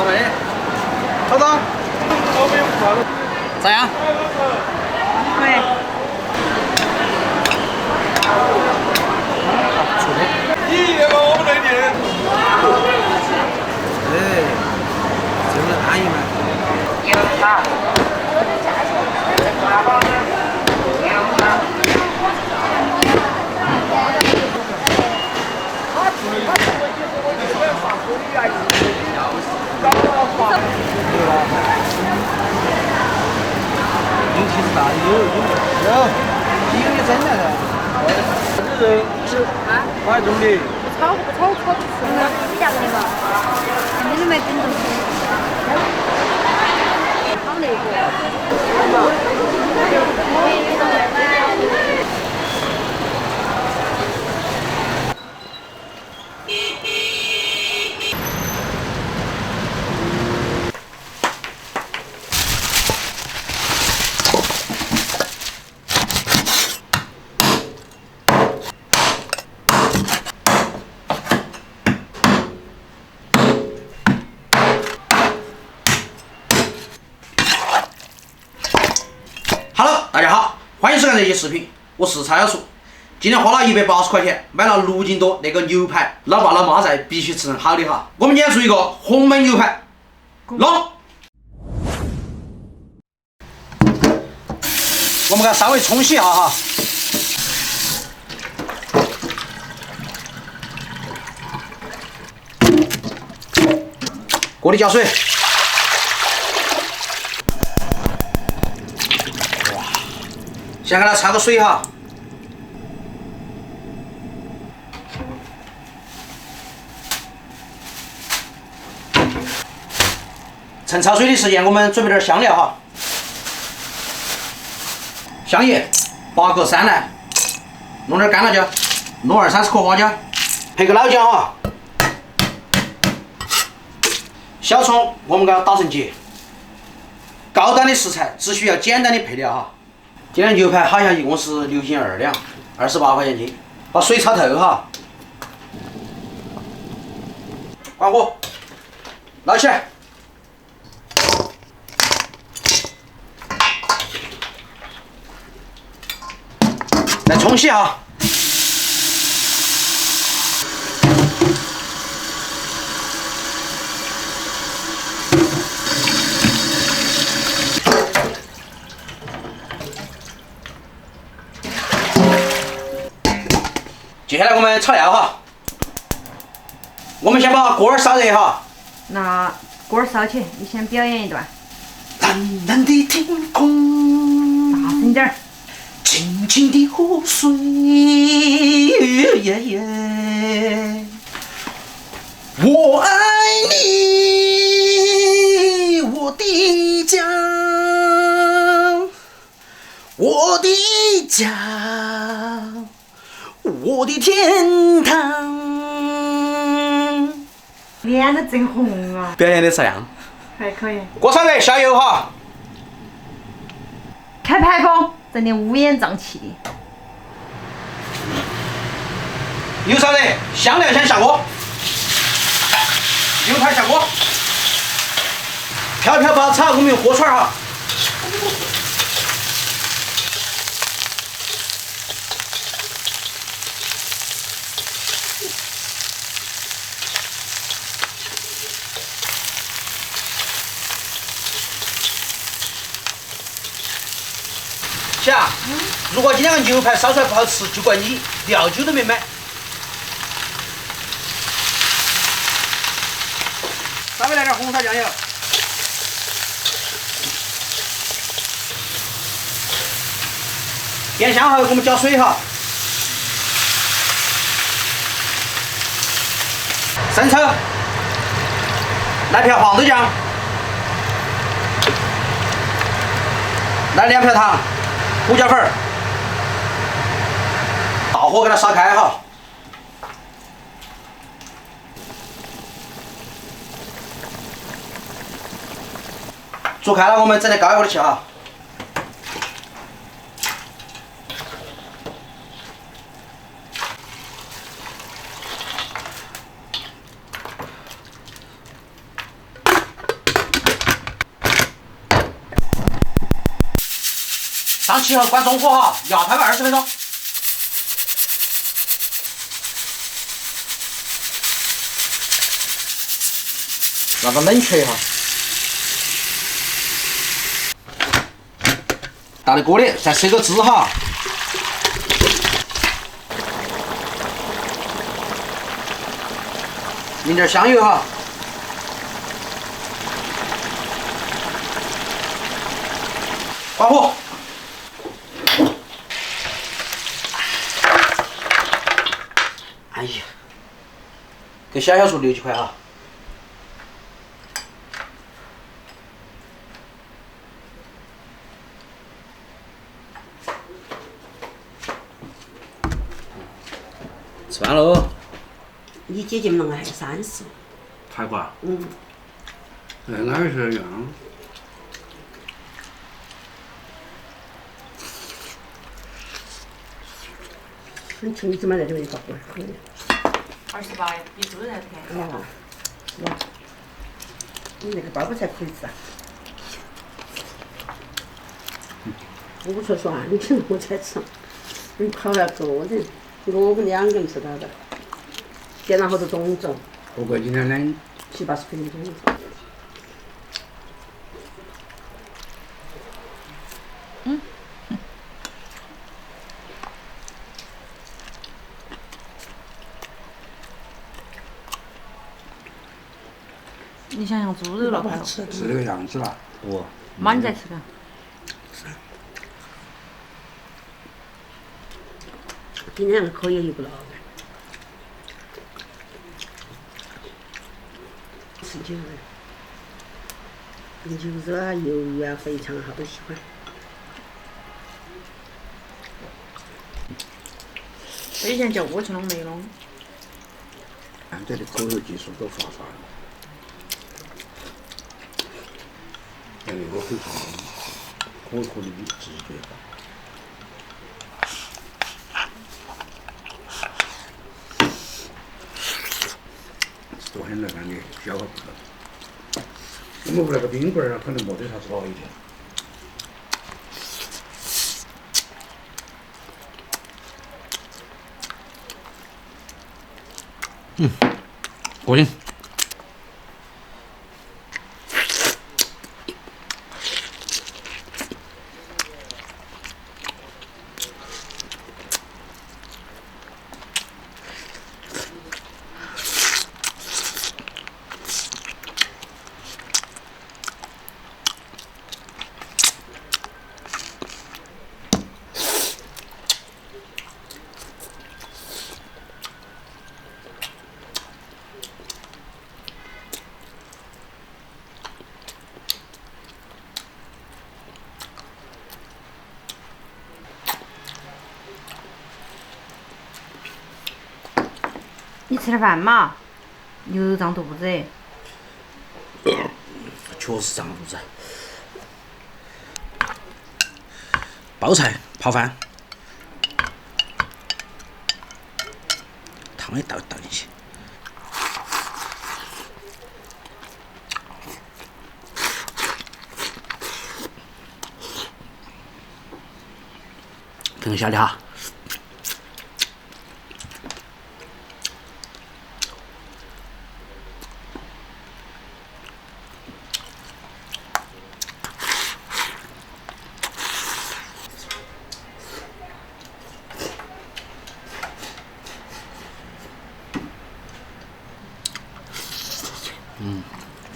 好嘞，头子，咋样？可以。错的。咦，那个我们那店。哎，这不是安逸吗？有其实大的有，有的真的噻。这人吃啊？哪种的？炒吃的，比较那个，你都没跟着吃。好那个。Hello， 大家好，欢迎收看这期视频，我是蔡小厨。今天花了180块钱买了6斤多那个牛排，老爸老妈在必须吃成好的哈。我们今天做一个红焖牛排，弄。我们给它稍微冲洗一下哈。锅里加水。先给它焯个水哈，趁焯水的时间，我们准备点香料哈，香叶8个3来，弄点干辣椒，弄20-30颗花椒，配个老姜哈，小葱我们给它打成结。高档的食材只需要简单的配料哈。今天牛排好像一共是6斤2两，28块钱斤。把水焯透哈，关火，捞起来。来冲洗哈。接下来我们炒料哈，我们先把锅儿烧热哈。那锅儿烧起，你先表演一段。蓝蓝的天空，大声点儿。清清的湖水，我爱你，我的家，我的家。我的天堂，脸都真红啊！表演的咋样？还可以。锅烧热，下油哈。开排风，整得乌烟瘴气的。油烧热，香料先下锅，牛排下锅，飘飘包炒，我们用锅铲哈。霞，如果今天个牛排烧出来不好吃，就怪你料酒都没买。稍微来点红烧酱油，变香后我们加水哈，生抽，来瓢黄豆酱，来2瓢糖。胡椒粉儿，大火给它烧开哈。煮开了，我们整到高一锅里去哈。起后关中火哈，压开个20分钟。让它冷却一下。倒在锅里，再收个汁哈。淋点香油哈。关火。哎呀，给小小厨留几块哈。吃饭喽。你姐姐们还是30。才瓜。嗯。哪儿是一样？你从你怎么在这边搞过来28比猪肉还便宜。哦，哇，你那个包包才可以吃啊！我说算，你我才吃。你烤要个人，我们2个人吃到的。电脑后头总重不过今天呢，70-80分钟。你想想猪肉了快了，是这个样子了。哦。妈你在吃的。今天可以一不老板。吃牛肉，牛肉啊、鱿鱼啊、肥肠啊，好都喜欢。以前叫我去弄没弄。现在的口头技术都发达了。那个非常可口的直觉吧。都很那个的消化不了。我们屋那个冰棍儿可能没得啥子好一点。过瘾。你吃点饭嘛，牛肉胀肚子。确实胀肚子。包菜泡饭，汤也倒进去。等一下的哈。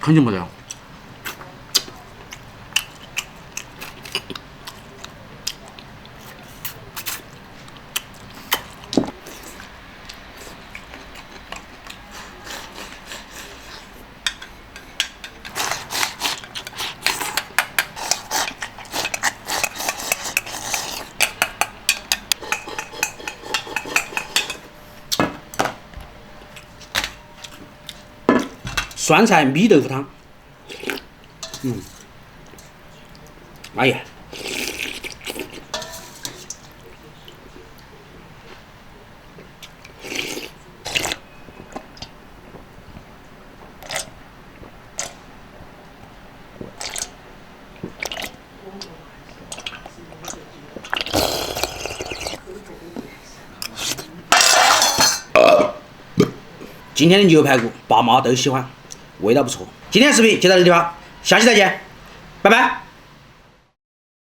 肯定没得。酸菜米豆腐汤，哎呀，今天的牛排骨爸妈都喜欢，味道不错。今天视频就到这地方，下期再见，拜拜。